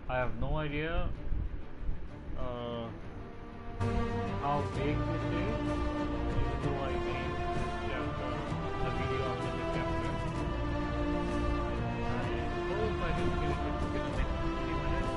I have no idea how big this is, so I made just a video of the chapter. I suppose I can finish it within the next 20 minutes.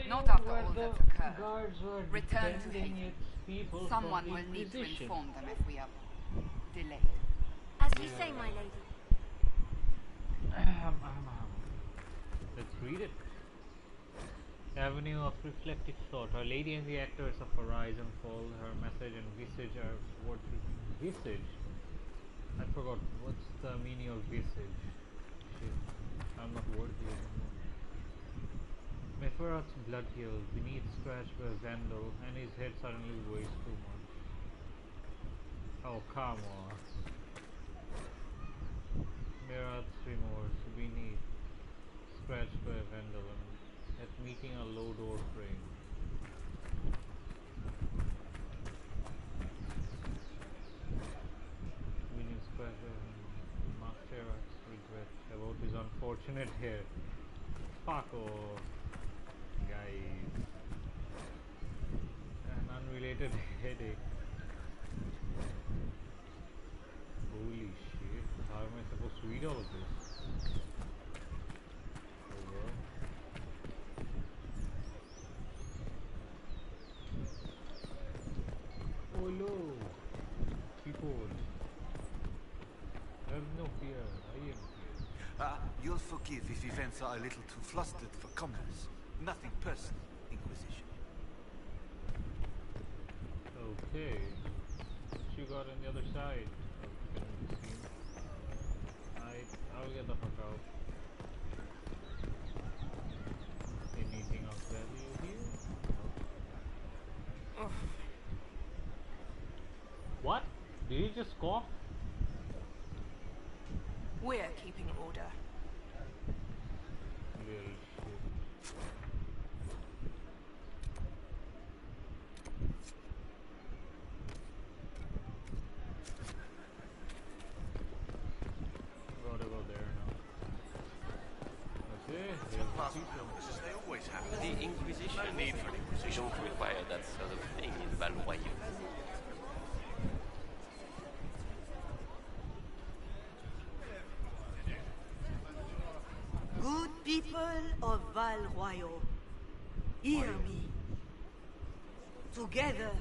Not after all that's occurred. Guards were Return to defending Haven. its people Someone from the will need to Inquisition. inform them if we are delayed. As you say, my lady. Let's read it. Avenue of reflective thought. Our Lady and the actors of Horizon Fall. Her message and visage are towards visage. I forgot what's the meaning of visage. Shit. I'm not worthy anymore. Mepharath's blood heals, beneath scratched by a vandal, and his head suddenly weighs too much. Oh, come on. Mepharath's remorse, beneath scratched by a vandal, and at meeting a low door frame. Beneath scratched by a vandal. Mepharath's regret about his unfortunate hair. Fuck off. Guys, an unrelated headache. Holy shit, how am I supposed to read all of this? Oh no, keyboard. Have no fear, I am fear. You'll forgive if events are a little too flustered for commerce. Nothing personal, Inquisition. Okay. What you got on the other side of the scene? I'll get the fuck out. Anything of value here? No. What? Did he just cough? We're keeping order. Little shit. Gotta go there now. Okay, here's the people. As they always have. The Inquisition. No need for an We Inquisition. don't require that sort of thing in Royeaux. Good people of Royeaux, hear me. Together,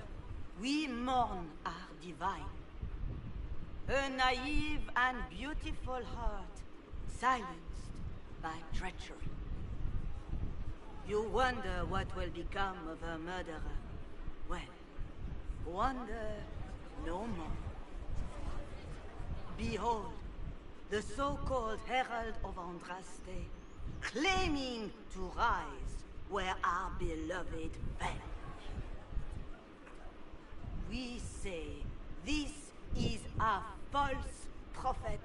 we mourn our divine. Her naive and beautiful heart silenced by treachery. You wonder what will become of her murderer. Well, wonder no more. Behold, the so-called Herald of Andraste, claiming to rise where our beloved fell. We say this is a false prophet,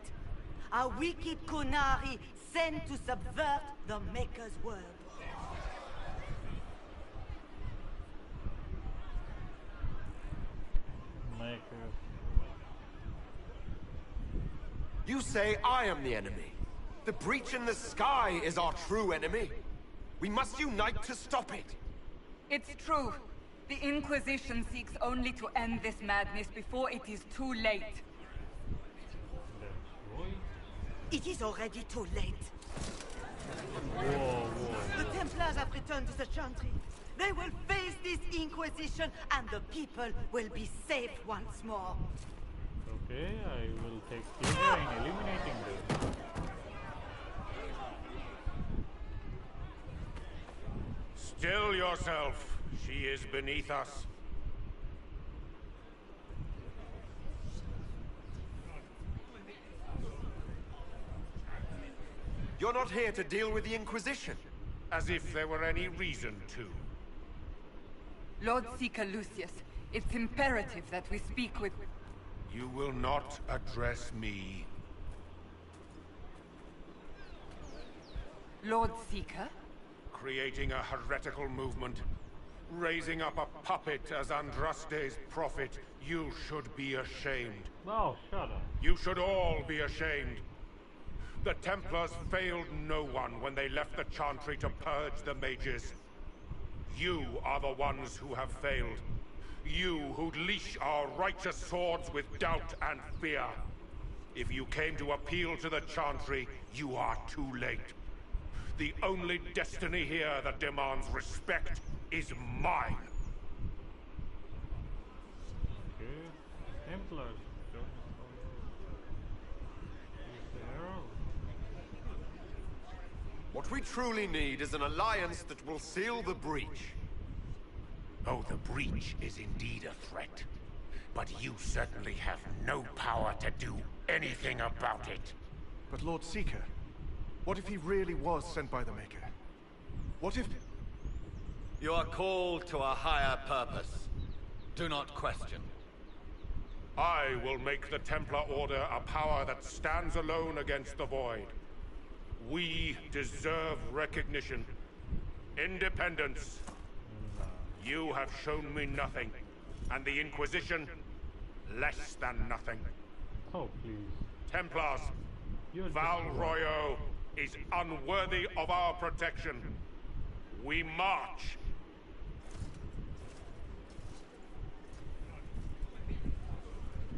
a wicked Konari sent to subvert the Maker's word. You say I am the enemy. The breach in the sky is our true enemy. We must unite to stop it. It's true. The Inquisition seeks only to end this madness before it is too late. It is already too late. Whoa. The Templars have returned to the Chantry. They will face this Inquisition and the people will be saved once more. Okay, I will take care in eliminating them. Still yourself. She is beneath us. You're not here to deal with the Inquisition. As if there were any reason to. Lord Seeker Lucius, it's imperative that we speak with... You will not address me. Lord Seeker? Creating a heretical movement. Raising up a puppet as Andraste's prophet. You should be ashamed. Oh, shut up. You should all be ashamed. The Templars failed no one when they left the Chantry to purge the mages. You are the ones who have failed. You who'd leash our righteous swords with doubt and fear. If you came to appeal to the Chantry, you are too late. The only destiny here that demands respect is mine. Okay. Templars. What we truly need is an alliance that will seal the breach. Oh, the breach is indeed a threat. But you certainly have no power to do anything about it. But Lord Seeker, what if he really was sent by the Maker? What if... You are called to a higher purpose. Do not question. I will make the Templar Order a power that stands alone against the Void. We deserve recognition. Independence. You have shown me nothing. And the Inquisition, less than nothing. Oh, please. Templars, You're Val just- Royeaux is unworthy of our protection. We march.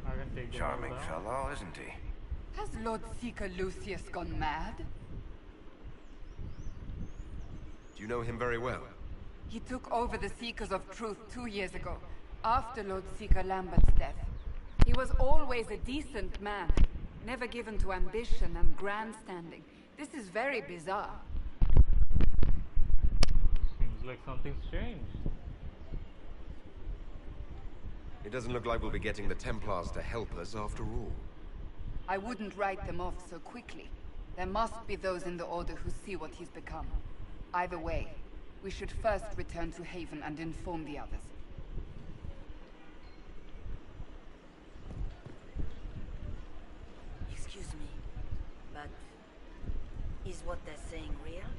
I can take them Charming all down. fellow, isn't he? Has Lord Seeker Lucius gone mad? Do you know him very well? He took over the Seekers of Truth 2 years ago, after Lord Seeker Lambert's death. He was always a decent man, never given to ambition and grandstanding. This is very bizarre. Seems like something's changed. It doesn't look like we'll be getting the Templars to help us after all. I wouldn't write them off so quickly. There must be those in the Order who see what he's become. Either way, we should first return to Haven and inform the others. Excuse me, but is what they're saying real?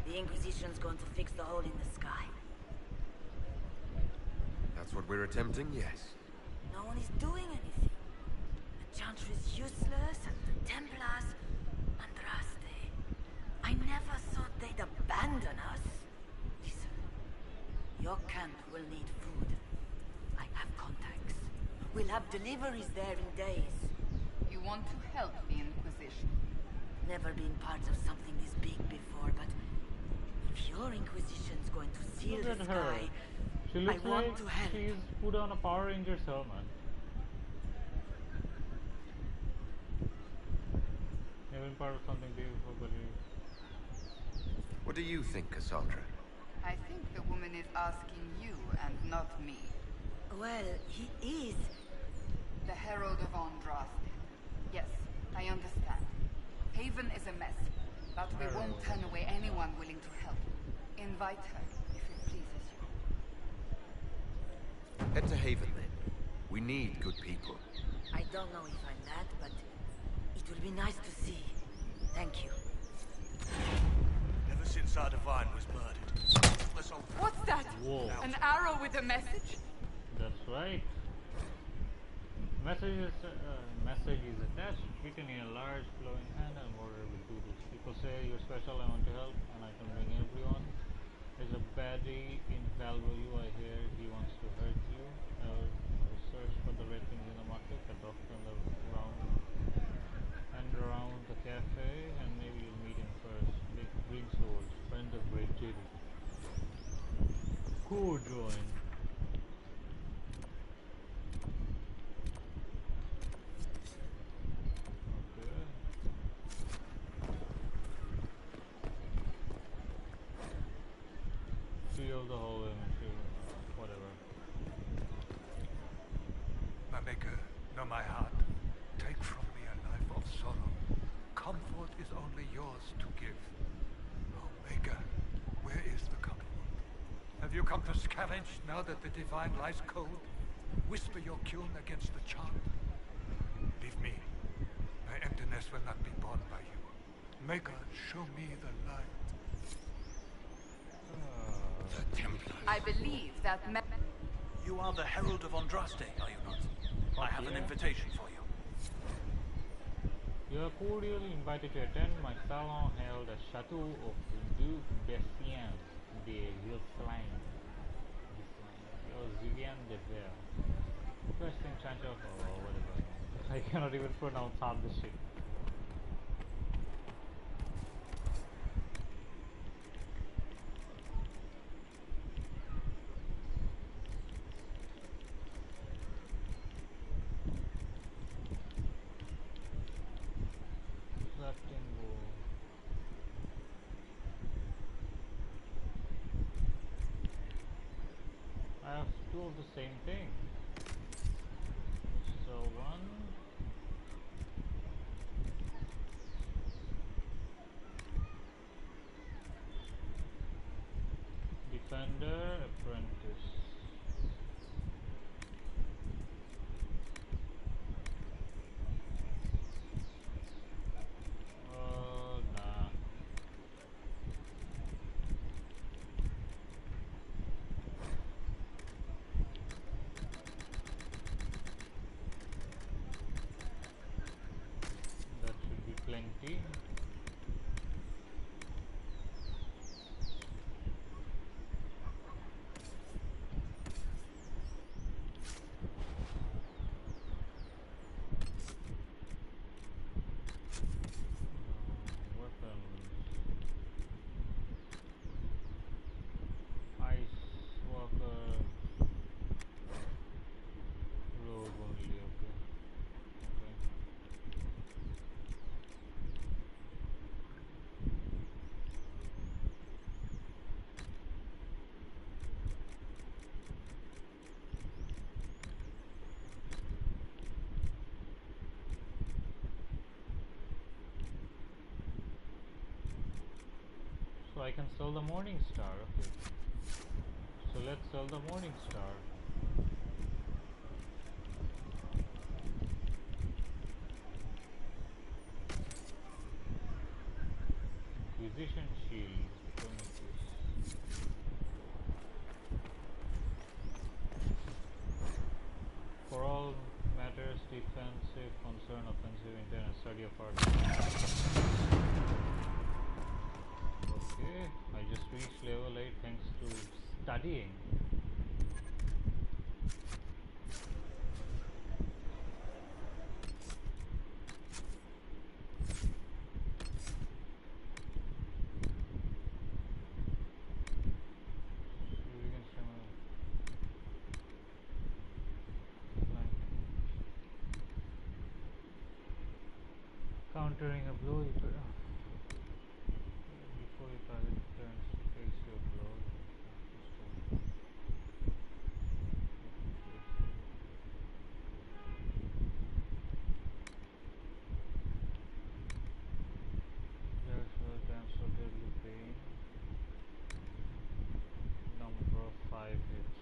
The Inquisition's going to fix the hole in the sky. That's what we're attempting, yes. No one is doing anything. The Chantry is useless, and the Templars... Andraste. I never thought they'd abandon us. Listen, your camp will need food. I have contacts. We'll have deliveries there in days. You want to help the Inquisition? Never been part of something this big before, but if your Inquisition's going to seal Look the at her. sky, She looks I want like to help. she's put on a Power Rangers helmet. Never been part of something big before, but What do you think, Cassandra? I think the woman is asking you and not me. Well, he is. The Herald of Andraste. Yes, I understand. Haven is a mess, but we won't turn away anyone willing to help. Invite her, if it pleases you. Head to Haven, then. We need good people. I don't know if I'm that, but it will be nice to see. Thank you. Ever since our divine was murdered, let's all... What's that? Whoa. An arrow with a message? that's right. Message is attached, written in a large flowing hand and bordered with doodles. People say you're special, I want to help, and I can bring everyone. There's a baddie in Valvoyu, I hear he wants to hurt you. I'll search for the red things in the market, the doctor on the around the cafe, and maybe you'll meet him first. Big green swords, friend of great Jedi. Who joined? Okay. travel the whole to whatever. My maker, know my heart. Take from me a life of sorrow. Comfort is only yours to give. Oh, maker, where is the comfort? Have you come to scavenge now that the divine lies cold? Whisper your cune against the chant. Leave me. My emptiness will not be borne by you. Maker, show me the light. The Templars. I believe that You are the Herald of Andraste, are you not? I have an invitation for you. You are cordially invited to attend my salon held at Chateau of Duc Bessien de Villeslain. Or Vivian de Vere. First in charge of whatever. I cannot even pronounce half this shit. I have two of the same thing. So one Defender Apprentice. Nah. That should be plenty. Weapons. Ice Walker. Rogue only, okay. So I can sell the Morning Star, okay. So let's sell the Morning Star. Inquisition Shield. For all matters defensive, concern, offensive, intent, and study of art. Okay, I just reached level 8 thanks to studying. Countering a blow before your target turns to face your blow. There's a times of deadly pain. Number of 5 hits.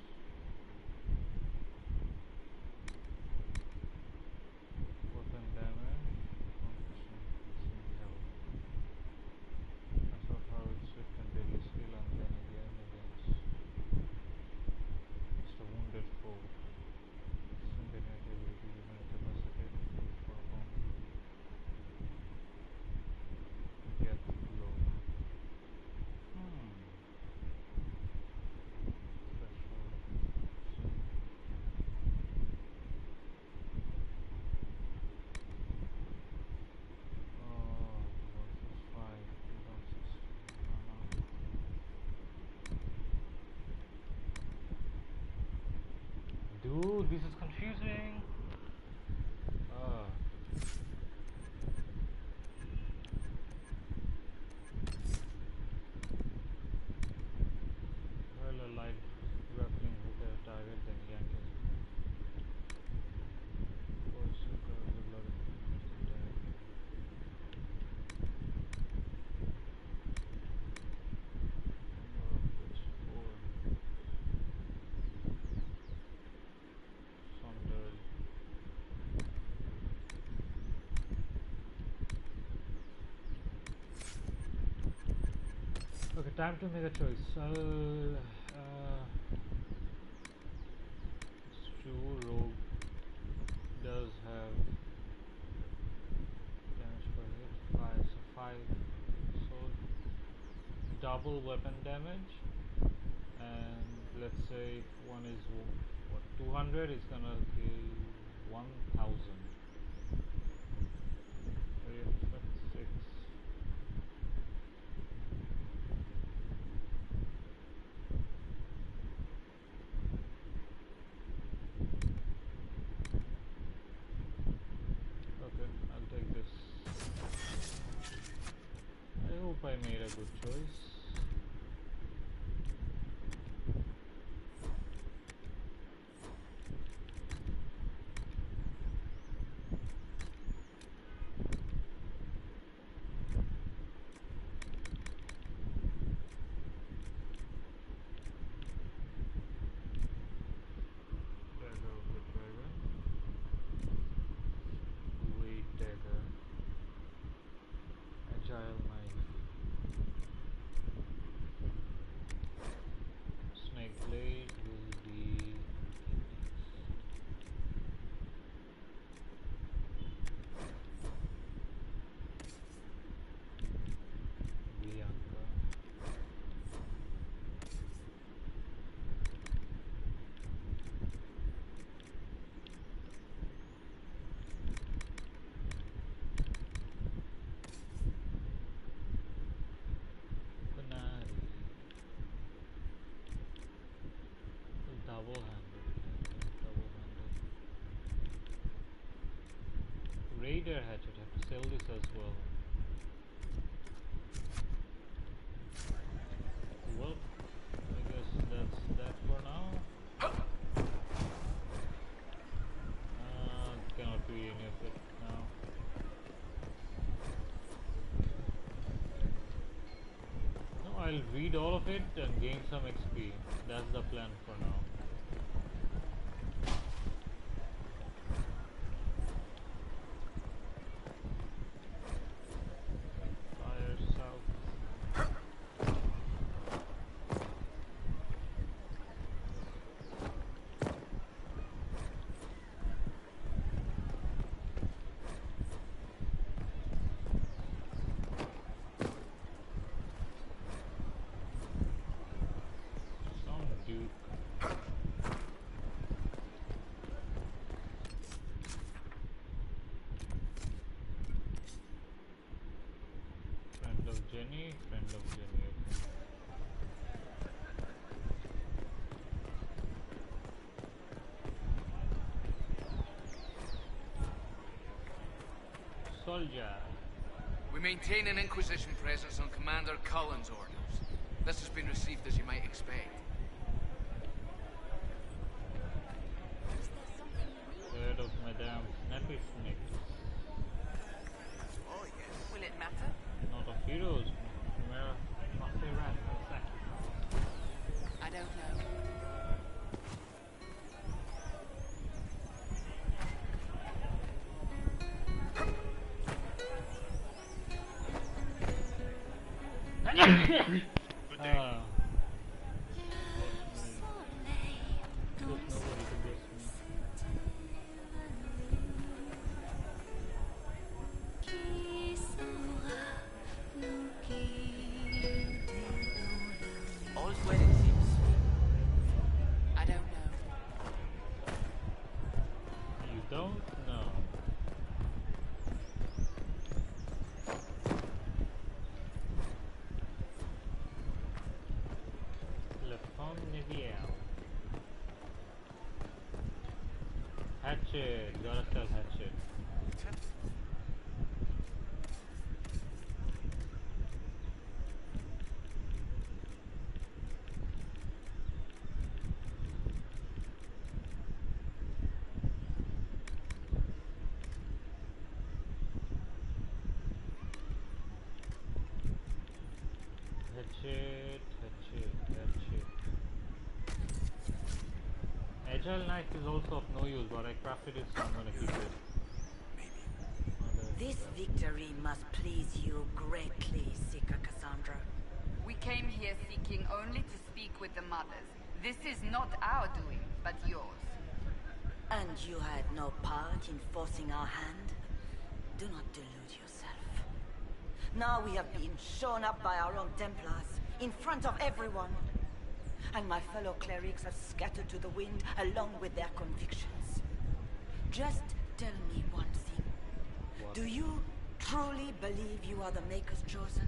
Weapon damage. How it's swift and deadly skill, and then again against a wounded foe. Infinite ability given capacity for combat. Death blow. Threshold. Versus 5. Dude, this is confusing. Well, Okay, time to make a choice. It's true, Rogue does have damage per hit, 5, so 5, so double weapon damage, and let's say if one is what 200, it's gonna kill 1000. 6. Okay, I'll take this. I hope I made a good choice. Dagger of the Dragon. Weight Dagger. Agile Knife. Snake Blade will be Bianca. Canary. Double-handed. Double-handed. Raider Hatchet. Have to sell this as well. Well, I guess that's that for now. Cannot do any of it now. No, I'll read all of it and gain some XP. That's the plan for now. Fire south. Some duke. Friend of Jenny, friend of Jenny. Soldier. We maintain an Inquisition presence on Commander Cullen's orders. This has been received as you might expect. Third of Madame Snappy Snake. Oh, yes. Will it matter? Not of heroes. I don't know. All's well it seems. I don't know. You don't know. La Femme Nivielle. Hatchet. Gotta sell Hatchet. Hatchet. Agile Knife is also of no use, but I crafted it, so I'm gonna keep it. This victory must please you greatly, Seeker Cassandra. We came here seeking only to speak with the mothers. This is not our doing, but yours. And you had no part in forcing our hand? Do not delude yourself. Now we have been shown up by our own Templars, in front of everyone. And my fellow clerics have scattered to the wind along with their convictions. Just tell me one thing. What? Do you truly believe you are the Maker's chosen?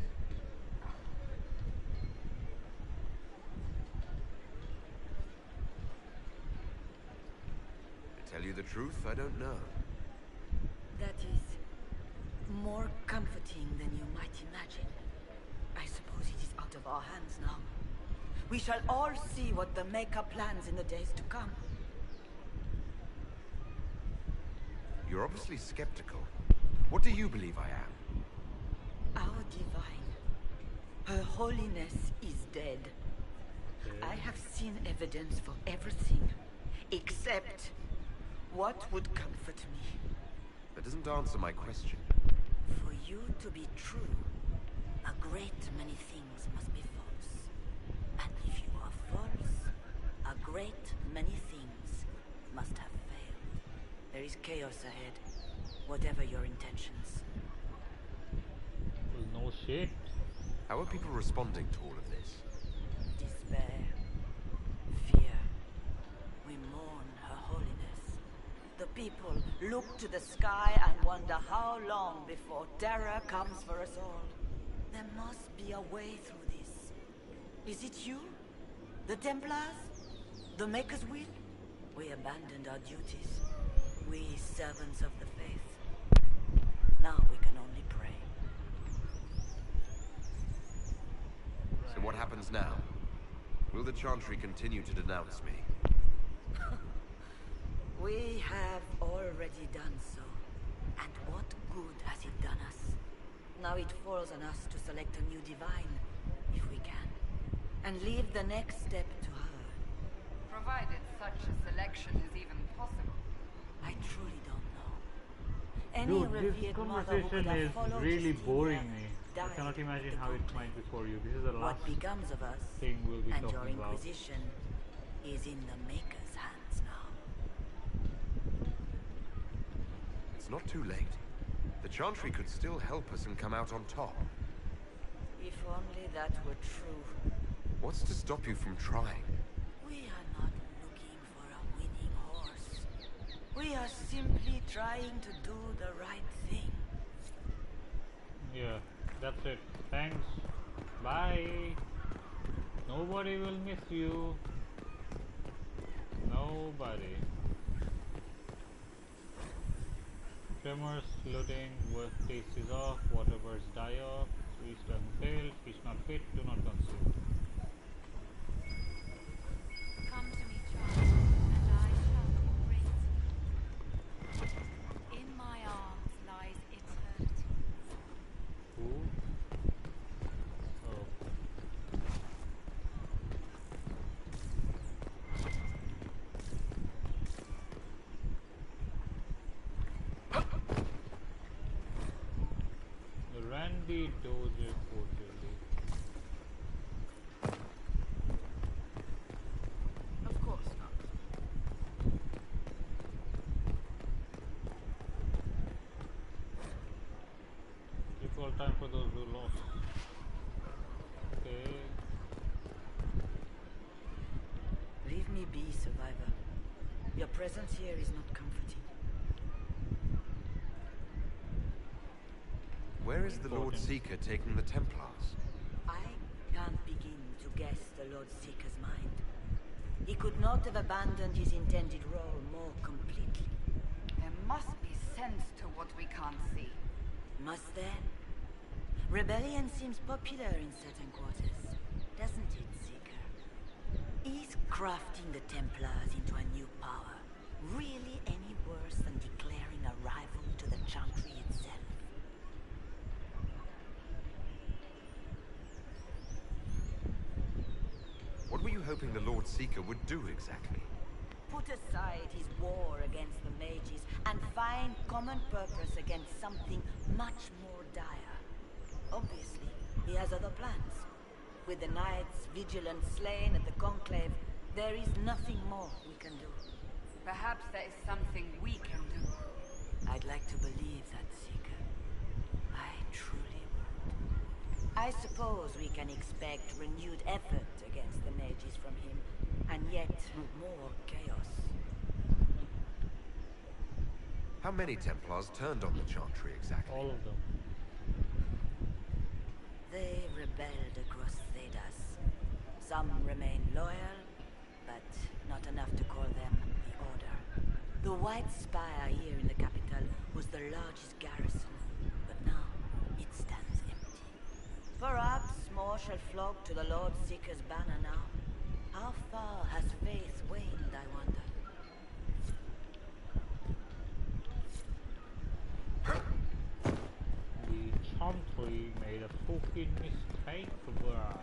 To tell you the truth, I don't know. That is more comforting than you might imagine. I suppose it is out of our hands now. We shall all see what the Maker plans in the days to come. You're obviously skeptical. What do you believe I am? Our divine. Her holiness is dead. I have seen evidence for everything, except what would comfort me. That doesn't answer my question. For you to be true, a great many things must be false. And if you are false, a great many things must have failed. There is chaos ahead, whatever your intentions. Well, no shit. How are people responding to all of this? Despair. Fear. We mourn her holiness. The people look to the sky and wonder how long before terror comes for us all. There must be a way through this. Is it you? The Templars? The Maker's will? We abandoned our duties. We servants of the faith. Now we can only pray. So what happens now? Will the Chantry continue to denounce me? We have already done so. And what good has it done us? Now it falls on us to select a new divine, if we can. And leave the next step to her. Provided such a selection is even possible. I truly don't know. Any Dude, this revered mother who could conversation have is followed really Justinia boring me. I died cannot imagine the how it good might be way. for you. This is the last What becomes of us thing we'll be and your talking about. Inquisition is in the Maker's hands now. It's not too late. The Chantry could still help us and come out on top. If only that were true. What's to stop you from trying? We are not looking for a winning horse. We are simply trying to do the right thing. Yeah, that's it. Thanks. Bye. Nobody will miss you. Nobody. Tremors, looting, worth taste is off, water birds die off, sweets doesn't fail, fish not fit, do not consume. Come to me, child, and I shall embrace you. In my arms lies eternity. Who? Oh. The Randy Dozier quarterly. Of course not. Recall time for those who lost. Okay. Leave me be, survivor. Your presence here is not comforting. Where is the Lord Seeker taking the Templars? I can't begin to guess the Lord Seeker's mind. He could not have abandoned his intended role more completely. There must be sense to what we can't see. Must there? Rebellion seems popular in certain quarters, doesn't it, Seeker? Is crafting the Templars into a new power really any worse than declaring a rival to the Chantry itself? What were you hoping the Lord Seeker would do exactly? Put aside his war against the mages and find common purpose against something much more dire. Obviously, he has other plans. With the knights, vigilants slain at the conclave, there is nothing more we can do. Perhaps there is something we can do. I'd like to believe that, Seeker. I truly would. I suppose we can expect renewed effort against the mages from him, and yet more chaos. How many Templars turned on the Chantry exactly? All of them. They rebelled across Thedas. Some remain loyal, but not enough to call them the Order. The White Spire here in the capital was the largest garrison, but now it stands empty. Perhaps more shall flock to the Lord Seeker's banner now. How far has faith waned, I wonder? The Chantry made a fucking mistake, bruh.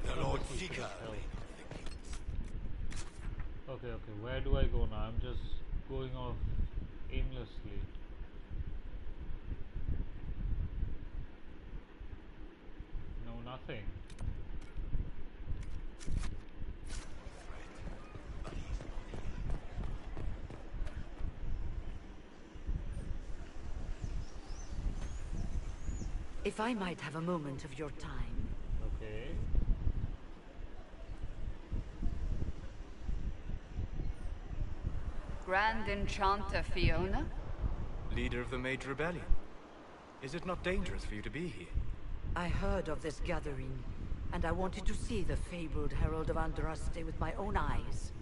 The Lord Somebody Seeker can made help. the kings. Okay, where do I go now? I'm just going off aimlessly. No, nothing. But he's not here. If I might have a moment of your time. Okay. Grand Enchanter Fiona? Leader of the Mage Rebellion. Is it not dangerous for you to be here? I heard of this gathering, and I wanted to see the fabled Herald of Andraste with my own eyes.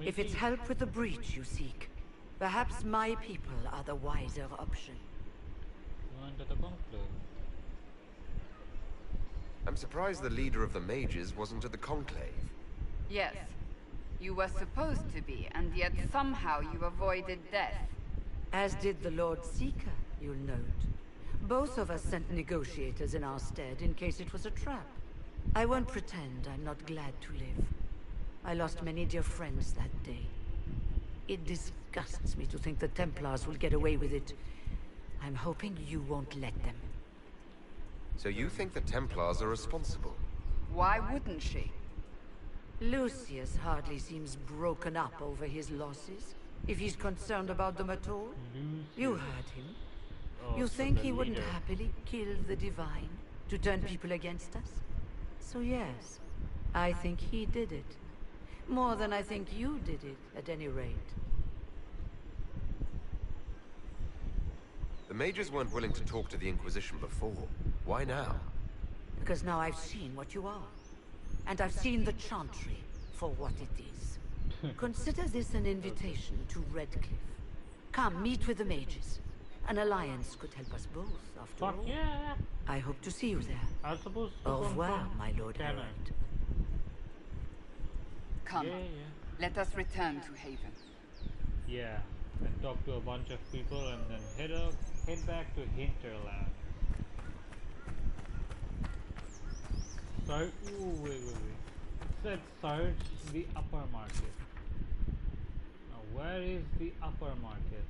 If it's help with the breach you seek, perhaps my people are the wiser option. You went to the conclave. I'm surprised the leader of the mages wasn't at the conclave. Yes. You were supposed to be, and yet somehow you avoided death. As did the Lord Seeker, you'll note. Both of us sent negotiators in our stead in case it was a trap. I won't pretend I'm not glad to live. I lost many dear friends that day. It disgusts me to think the Templars will get away with it. I'm hoping you won't let them. So you think the Templars are responsible? Why wouldn't she? Lucius hardly seems broken up over his losses, if he's concerned about them at all. You heard him. Oh, You so think the he wouldn't leader. happily kill the Divine to turn people against us? So yes, I think he did it. More than I think you did it, at any rate. The mages weren't willing to talk to the Inquisition before. Why now? Because now I've seen what you are. And I've seen the Chantry for what it is. Consider this an invitation to Redcliffe. Come, meet with the mages. An alliance could help us both, after Fuck all. yeah! I hope to see you there. I was supposed to Au revoir, confront my Lord Cannon. Herald. Come. Yeah. Let us return to Haven. Yeah. And talk to a bunch of people and then head back to Hinterland. Wait. It said search the upper market. Now where is the upper market?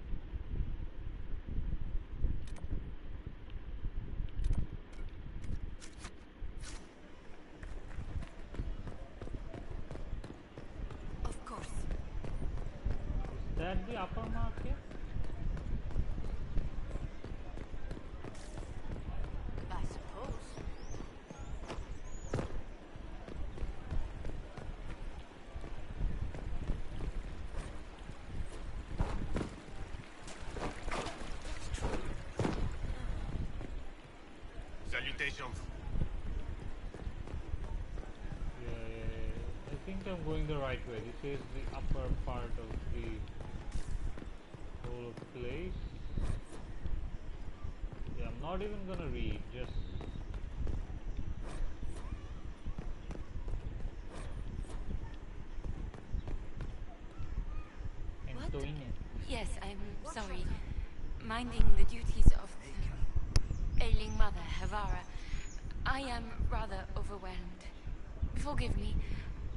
Of course. Is that the upper market? I suppose. Salutations. Yeah. I think I'm going the right way. This is the upper part of the whole place. Yeah, I'm not even gonna read, just What? doing it. Yes, I'm sorry. Minding the duties of the ailing mother, Havara. I am rather overwhelmed. Forgive me.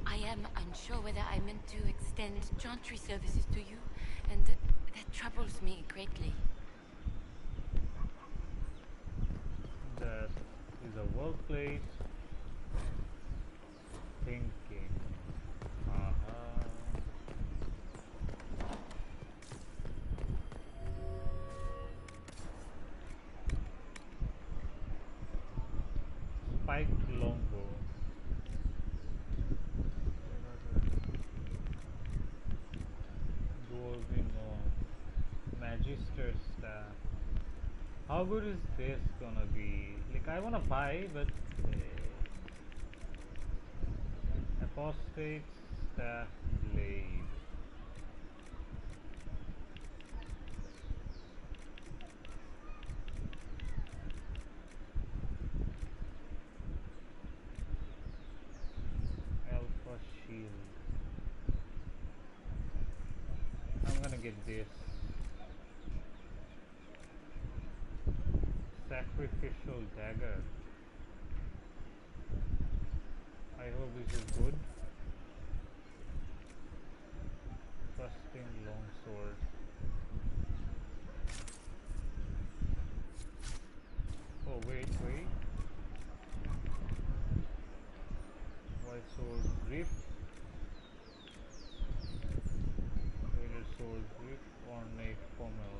I am unsure whether I meant to extend chantry services to you, and that troubles me greatly. That is a workplace. longbow. Dwarven Magister staff. How good is this gonna be? Like, I wanna buy, but Apostate staff blade. Alpha shield. I'm gonna get this. Sacrificial dagger. I hope this is good. Trusting longsword. Oh wait. White sword grip. Raider sword grip. Ornate pommel.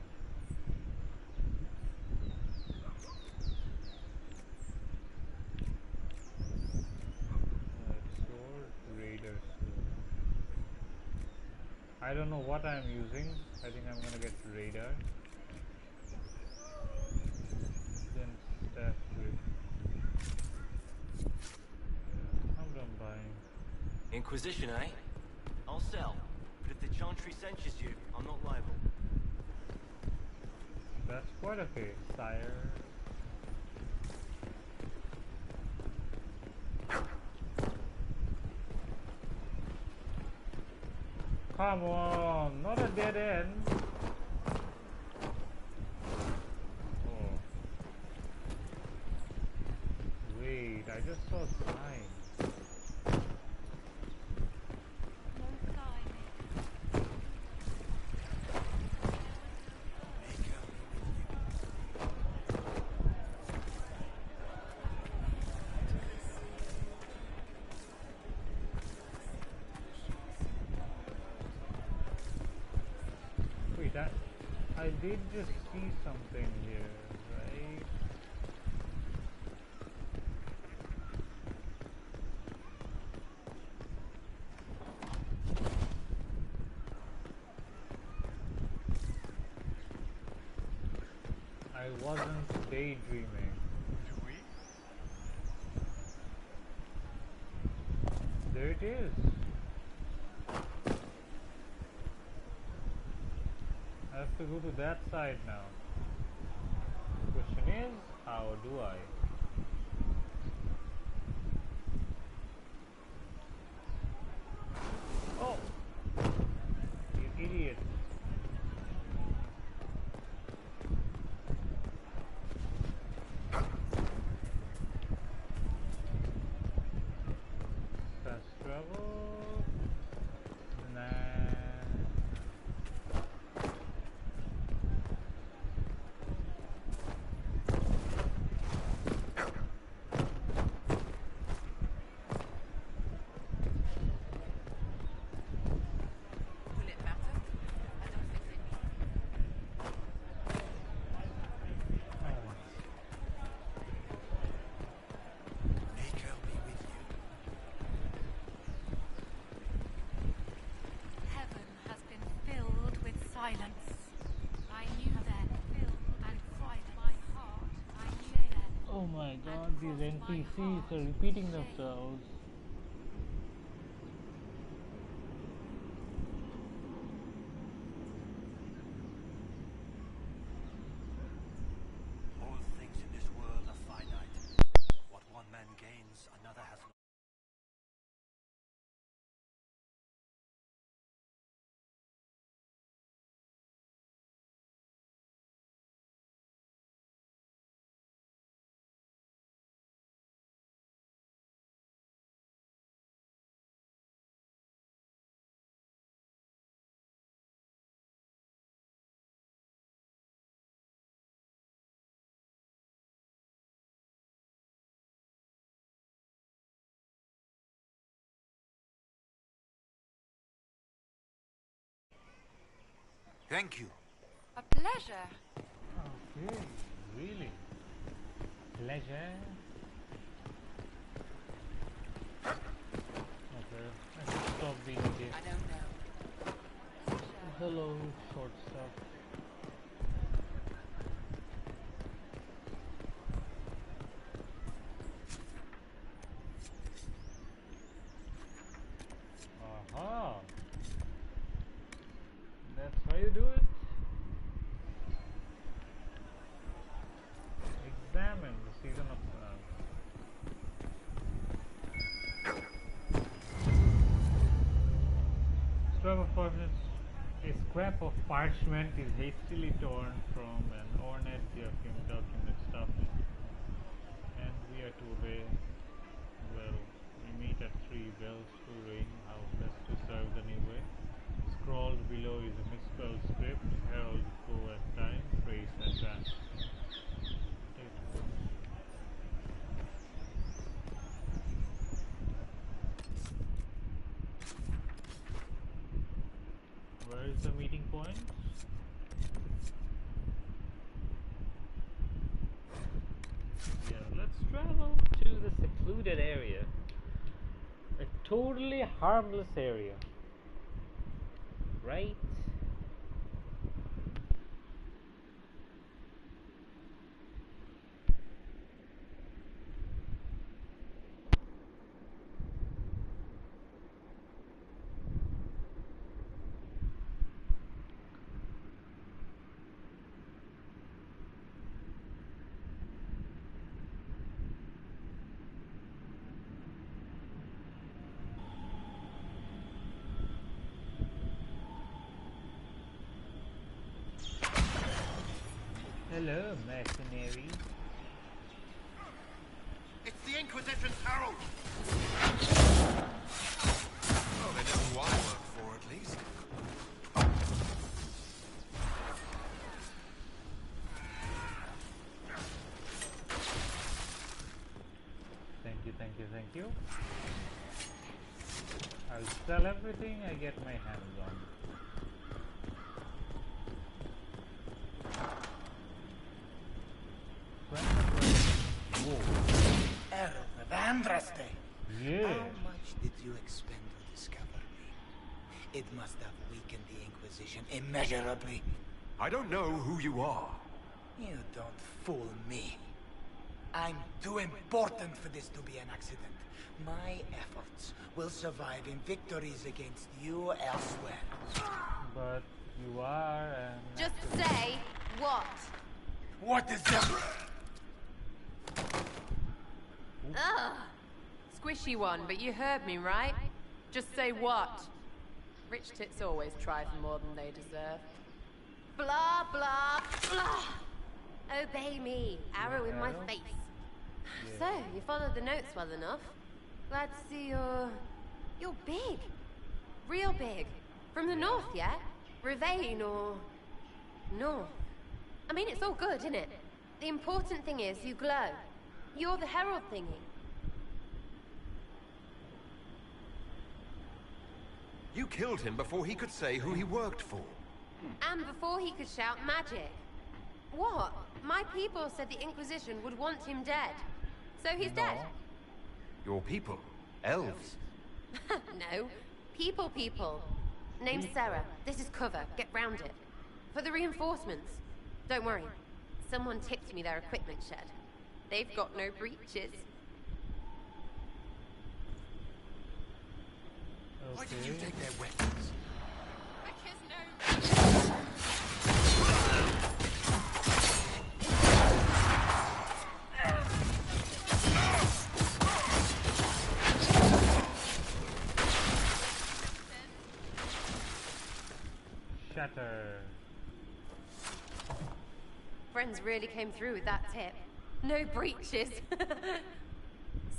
Raider sword. I don't know what I'm using. I think I'm gonna get radar. Then staff grip. I'm done buying. Inquisition, eh? I'll sell. But if the Chantry censures you, I'm not liable. That's quite okay, sire. Come on, not a dead end. Oh. Wait, I just saw a sign. I did just see something here, right? I wasn't daydreaming. There it is. I have to go to that side now. The question is, how do I? Oh! You idiot. Fast travel? Nah. Oh my god, these NPCs are repeating themselves. All things in this world are finite. What one man gains, another has lost. Thank you. A pleasure. Okay, really. Pleasure. unfortunate. A scrap of parchment is hastily torn from an ornate document stuffed in, and we are to obey. Well, we meet at 3 bells to ring. How best to serve the new way? Scrawled below is a misspelled script. Herald go at time. Praise advance. Where is the meeting point? Yeah, let's travel to the secluded area. A totally harmless area. Right? Hello, mercenary. It's the Inquisition's herald! Well, they know who I work for, at least. Thank you, thank you, thank you. I'll sell everything I get my hands on. Herald of Andraste. Yeah. How much did you expend to discover me? It must have weakened the Inquisition immeasurably. I don't know who you are. You don't fool me. I'm too important for this to be an accident. My efforts will survive in victories against you elsewhere. But you are an Just say what? What is that? Ugh. Squishy one, but you heard me, right? Just say what? Rich tits always try for more than they deserve. Blah, blah, blah. Obey me. Arrow in my face. So, you followed the notes well enough. Glad to see you're big. Real big. From the north, yeah? Ravane or... north. I mean, it's all good, isn't it? The important thing is you glow. You're the herald thingy. You killed him before he could say who he worked for. And before he could shout magic. What? My people said the Inquisition would want him dead. So he's dead? Your people? Elves? No. People. Name's Sarah. This is cover. Get round it. For the reinforcements. Don't worry. Someone tipped me their equipment shed. They've got no breaches. Why did you take their weapons? Shatter. Friends really came through with that tip. No breaches.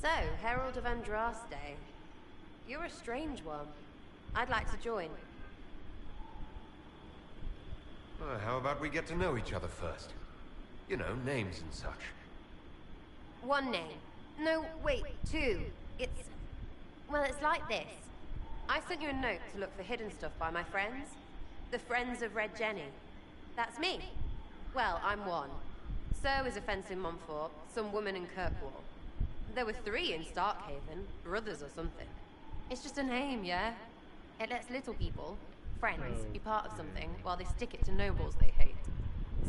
So, Herald of Andraste. You're a strange one. I'd like to join. Well, how about we get to know each other first? You know, names and such. One name. No, wait, two. It's... well, it's like this. I sent you a note to look for hidden stuff by my friends. The Friends of Red Jenny. That's me. Well, I'm one. So is a fence in Montfort, some woman in Kirkwall. There were 3 in Starkhaven, brothers or something. It's just a name, yeah? It lets little people, friends, be part of something while they stick it to nobles they hate.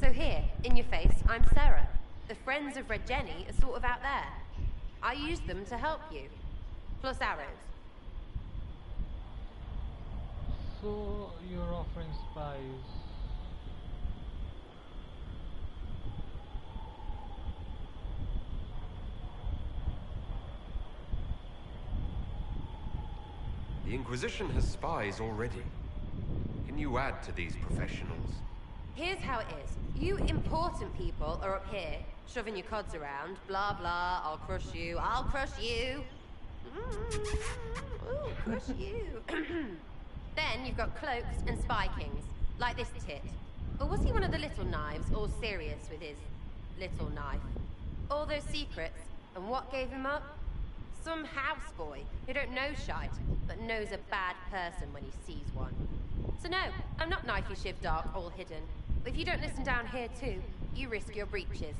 So here, in your face, I'm Sarah. The Friends of Red Jenny are sort of out there. I used them to help you. Plus arrows. So you're offering spies. The Inquisition has spies already. can you add to these professionals? Here's how it is. You important people are up here, shoving your cods around. Blah, blah, I'll crush you, I'll crush you. Ooh, crush you. Then you've got cloaks and spy kings, like this tit. Or was he one of the little knives, all serious with his little knife? All those secrets, and what gave him up? Some houseboy who don't know shite, but knows a bad person when he sees one. So no, I'm not knifey shiv dark, all hidden. But if you don't listen down here too, you risk your breeches.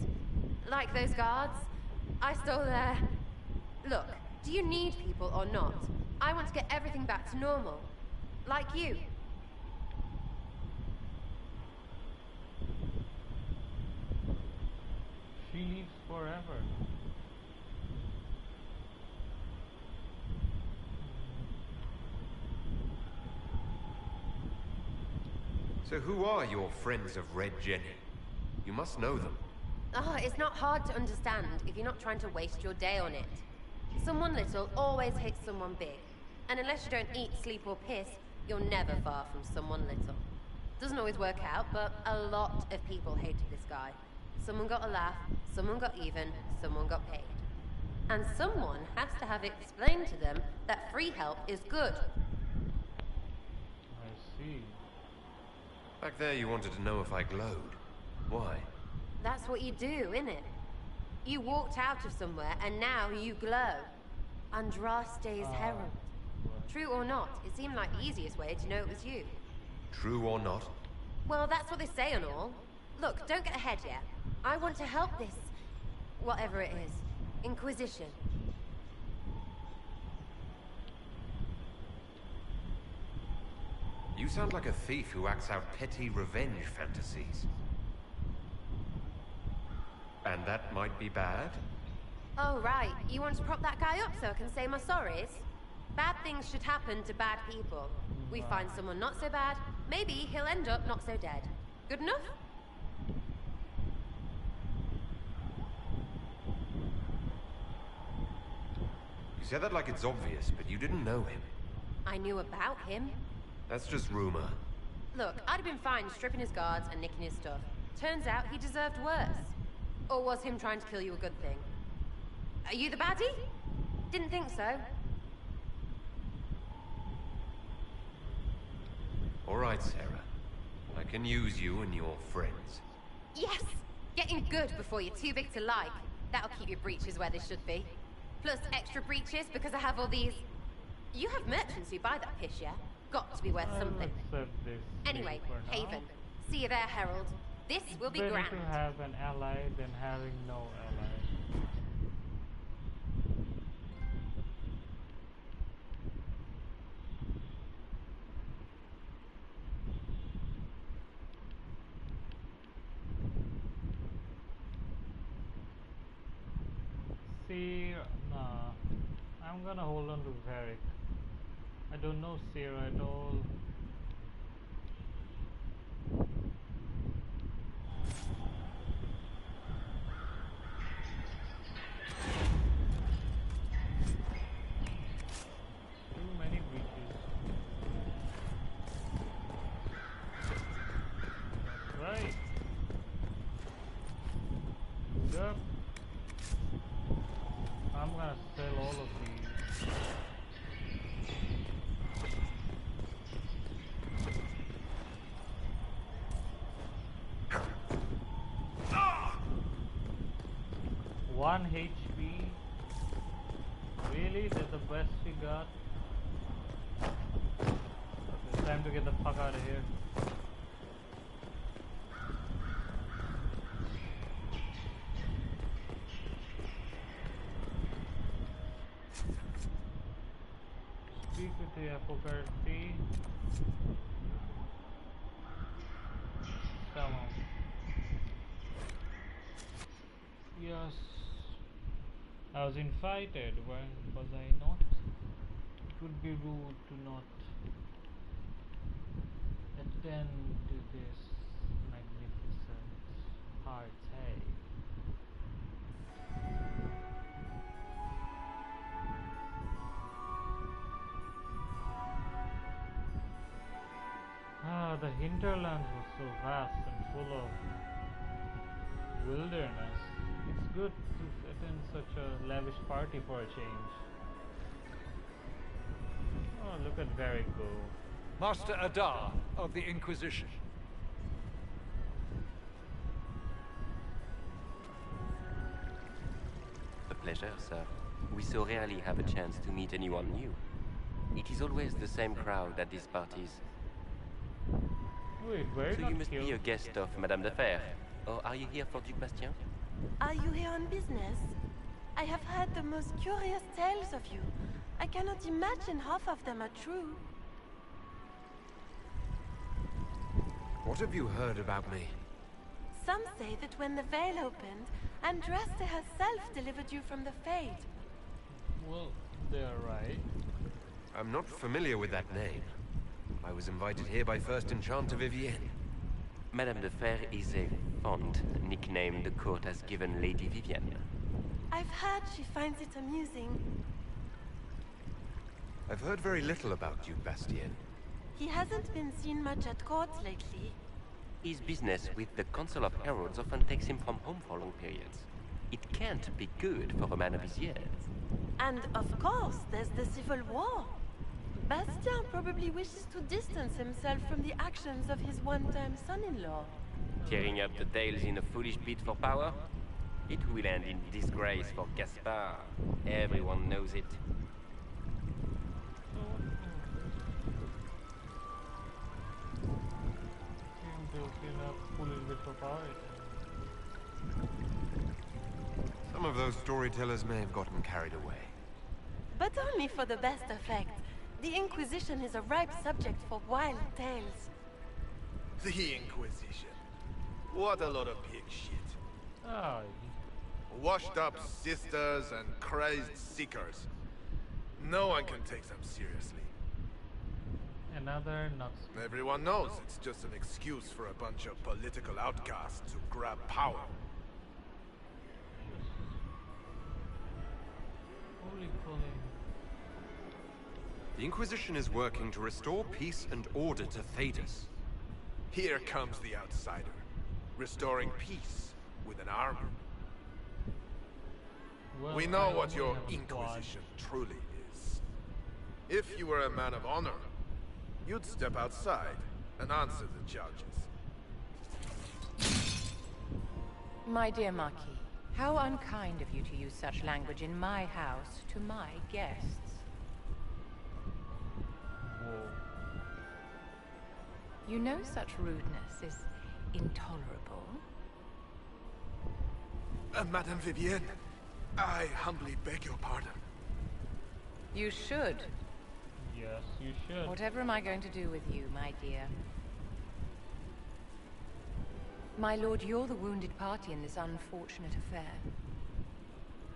Like those guards, I stole their... Look, do you need people or not? I want to get everything back to normal. Like you. She lives forever. So who are your friends of Red Jenny? You must know them. Oh, it's not hard to understand if you're not trying to waste your day on it. Someone little always hates someone big. And unless you don't eat, sleep or piss, you're never far from someone little. Doesn't always work out, but a lot of people hated this guy. Someone got a laugh, someone got even, someone got paid. And someone has to have it explained to them that free help is good. I see. Back there you wanted to know if I glowed. Why? That's what you do, innit? You walked out of somewhere and now you glow. Andraste's herald. True or not, it seemed like the easiest way to know it was you. True or not? Well, that's what they say and all. Look, don't get ahead yet. I want to help this... whatever it is. Inquisition. You sound like a thief who acts out petty revenge fantasies. And that might be bad? Oh, right. You want to prop that guy up so I can say my sorries? Bad things should happen to bad people. We find someone not so bad, maybe he'll end up not so dead. Good enough? You said that like it's obvious, but you didn't know him. I knew about him. That's just rumor. Look, I'd have been fine stripping his guards and nicking his stuff. Turns out he deserved worse. Or was him trying to kill you a good thing? Are you the baddie? Didn't think so. All right, Sarah. I can use you and your friends. Yes! Getting good before you're too big to like. That'll keep your breeches where they should be. Plus extra breeches because I have all these... You have merchants who buy that piss, yeah? Got to be worth something. Anyway, Haven. See you there, Herald. This will be grand. Better to have an ally than having no ally. See, nah. I'm gonna hold on to Varric. I don't know Sarah at all. Too many breaches. That's right. Yep. I'm gonna sell all of these. One HP? Really? That's the best we got? Okay, time to get the fuck out of here. Speak with the Apocalypse. Come on. Yes. I was invited. Why was I not? It would be rude to not attend to this magnificent party. Ah. hinterlands was so vast and full of wilderness. It's good to attend such a lavish party for a change. Oh, look at Varric go. Master Adar of the Inquisition. A pleasure, sir. We so rarely have a chance to meet anyone new. It is always the same crowd at these parties. Wait, where So you must be a guest of Madame de Fer. Or are you here for Duc Bastien? Are you here on business? I have heard the most curious tales of you. I cannot imagine half of them are true. What have you heard about me? Some say that when the veil opened, Andraste herself delivered you from the Fade. Well, they're right. I'm not familiar with that name. I was invited here by First Enchanter Vivienne. Madame de Fer is a fond nickname the court has given Lady Vivienne. I've heard she finds it amusing. I've heard very little about Duc Bastien. He hasn't been seen much at court lately. His business with the Council of Heralds often takes him from home for long periods. It can't be good for a man of his years. And of course, there's the Civil War. Bastien probably wishes to distance himself from the actions of his one-time son-in-law. Tearing up the tails in a foolish bid for power? It will end in disgrace for Gaspard. Everyone knows it. Some of those storytellers may have gotten carried away. But only for the best effect. The Inquisition is a ripe subject for wild tales. The Inquisition. What a lot of pig shit. Ah, Washed up sisters and crazed seekers. No one can take them seriously. another nuts. Everyone knows it's just an excuse for a bunch of political outcasts to grab power. Holy calling. The Inquisition is working to restore peace and order to Thedas. Here comes the outsider, restoring peace with an army. Well, We know I what only your have a Inquisition truly is. If you were a man of honor, you'd step outside and answer the charges. My dear Marquis, how unkind of you to use such language in my house to my guests. You know such rudeness is intolerable. Madame Vivienne, I humbly beg your pardon. You should. Yes, you should. Whatever am I going to do with you, my dear? My lord, you're the wounded party in this unfortunate affair.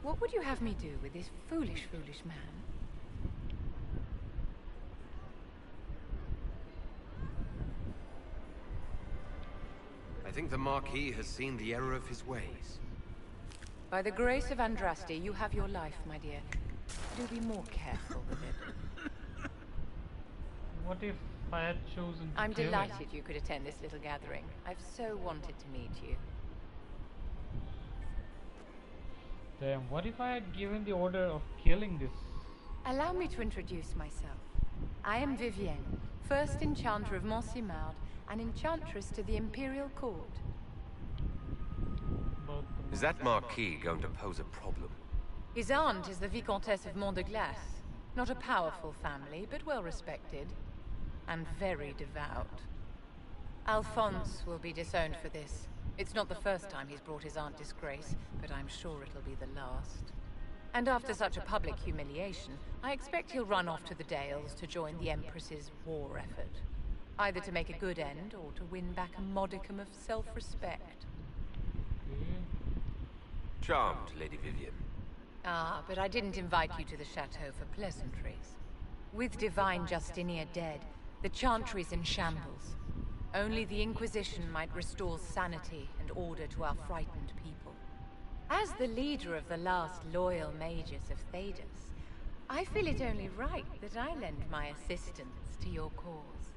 What would you have me do with this foolish, foolish man? I think the Marquis has seen the error of his ways. By the grace of Andraste, you have your life, my dear. Do be more careful with it. What if I had chosen to I'm kill him? delighted you could attend this little gathering. I've so wanted to meet you. Damn, what if I had given the order of killing this? Allow me to introduce myself. I am Vivienne, first enchanter of Mont-Simard, and enchantress to the Imperial Court. Is that Marquis going to pose a problem? His aunt is the Vicomtesse of Mont de Glace. Not a powerful family, but well respected. And very devout. Alphonse will be disowned for this. It's not the first time he's brought his aunt disgrace, but I'm sure it'll be the last. And after such a public humiliation, I expect he'll run off to the Dales to join the Empress's war effort. Either to make a good end, or to win back a modicum of self-respect. Charmed, Lady Vivienne. Ah, but I didn't invite you to the chateau for pleasantries. With Divine Justinia dead, the Chantry's in shambles. Only the Inquisition might restore sanity and order to our frightened people. As the leader of the last loyal mages of Thedas, I feel it only right that I lend my assistance to your cause.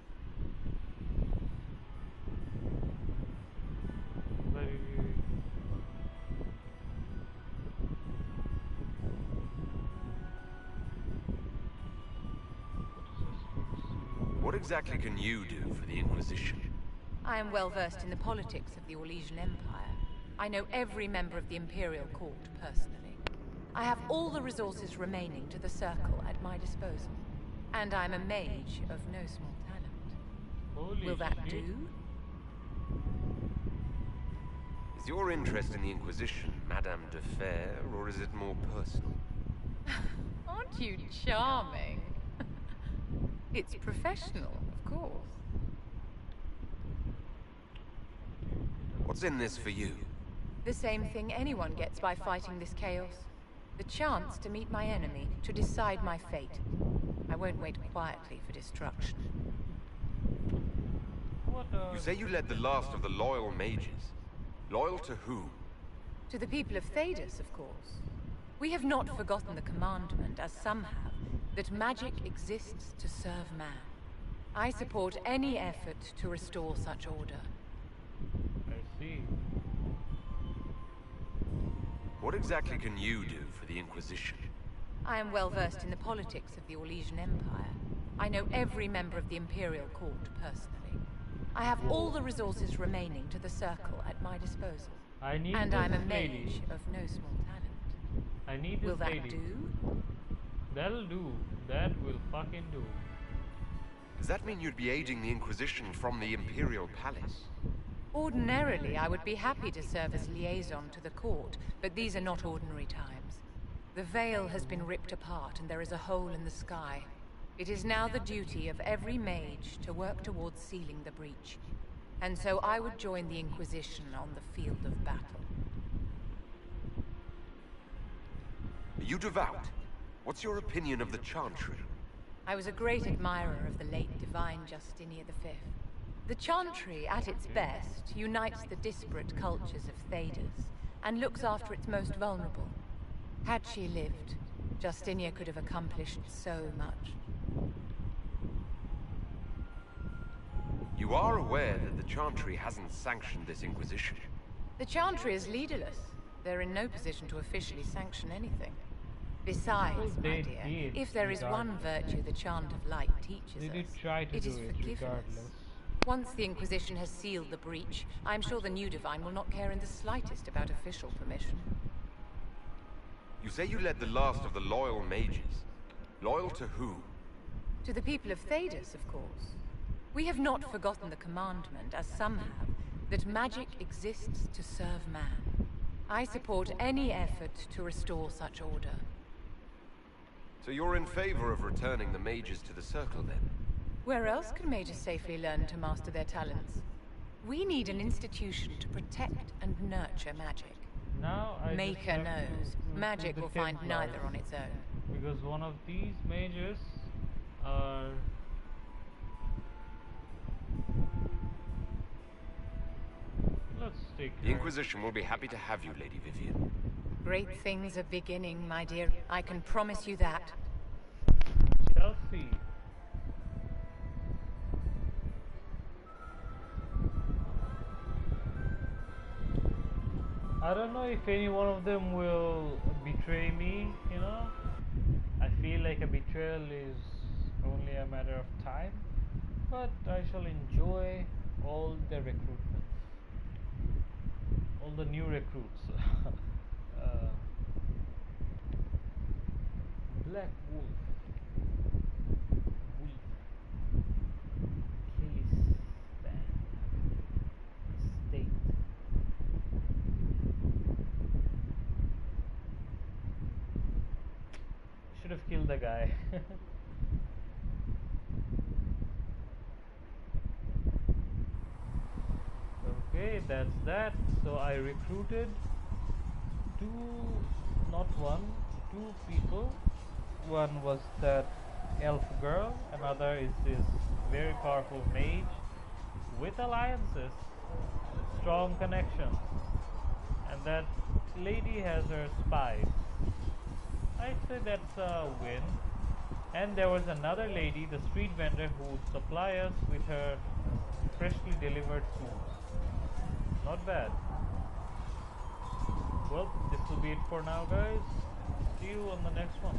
What exactly can you do for the Inquisition? I am well versed in the politics of the Orlesian Empire. I know every member of the Imperial Court personally. I have all the resources remaining to the Circle at my disposal. And I'm a mage of no small talent. Holy Will that shit. do? Is your interest in the Inquisition Madame de Fer, or is it more personal? Aren't you charming? It's professional, of course. What's in this for you? The same thing anyone gets by fighting this chaos. The chance to meet my enemy, to decide my fate. I won't wait quietly for destruction. You say you led the last of the loyal mages. Loyal to who? To the people of Thedas, of course. We have not forgotten the commandment, as some have, that magic exists to serve man. I support any effort to restore such order. I see. What exactly can you do for the Inquisition? I am well versed in the politics of the Orlesian Empire. I know every member of the Imperial Court personally. I have all the resources remaining to the Circle at my disposal. I need and this I'm a lady. mage of no small talent. I need this Will that lady. do? That'll do. That will fucking do. Does that mean you'd be aiding the Inquisition from the Imperial Palace? Ordinarily, I would be happy to serve as liaison to the court, but these are not ordinary times. The veil has been ripped apart and there is a hole in the sky. It is now the duty of every mage to work towards sealing the breach. And so I would join the Inquisition on the field of battle. Are you devout? What's your opinion of the Chantry? I was a great admirer of the late divine Justinia V. The Chantry, at its best, unites the disparate cultures of Thedas and looks after its most vulnerable. Had she lived, Justinia could have accomplished so much. You are aware that the Chantry hasn't sanctioned this Inquisition. The Chantry is leaderless. They're in no position to officially sanction anything. Besides, my dear, if there is one virtue the Chant of Light teaches us, it is forgiveness. Once the Inquisition has sealed the breach, I'm sure the new Divine will not care in the slightest about official permission. You say you led the last of the loyal mages. Loyal to who? To the people of Thedas, of course. We have not forgotten the commandment, as some have, that magic exists to serve man. I support any effort to restore such order. So you're in favor of returning the mages to the Circle, then? Where else can mages safely learn to master their talents? We need an institution to protect and nurture magic. Now I Maker knows, magic will find neither on its own. Because one of these mages are... Let's take The Inquisition will be happy to have you, Lady Vivian. Great things are beginning, my dear. I can promise you that. Chelsea. I don't know if any one of them will betray me, you know? I feel like a betrayal is only a matter of time, but I shall enjoy all the recruitment. All the new recruits. Black Wolf. Kilistan. State. Should have killed the guy. Okay, that's that. So I recruited not one, two people. One was that elf girl, another is this very powerful mage with alliances, strong connections, and that lady has her spies. I'd say that's a win. And there was another lady, the street vendor, who would supply us with her freshly delivered food. Not bad. Well, this will be it for now, guys. See you on the next one.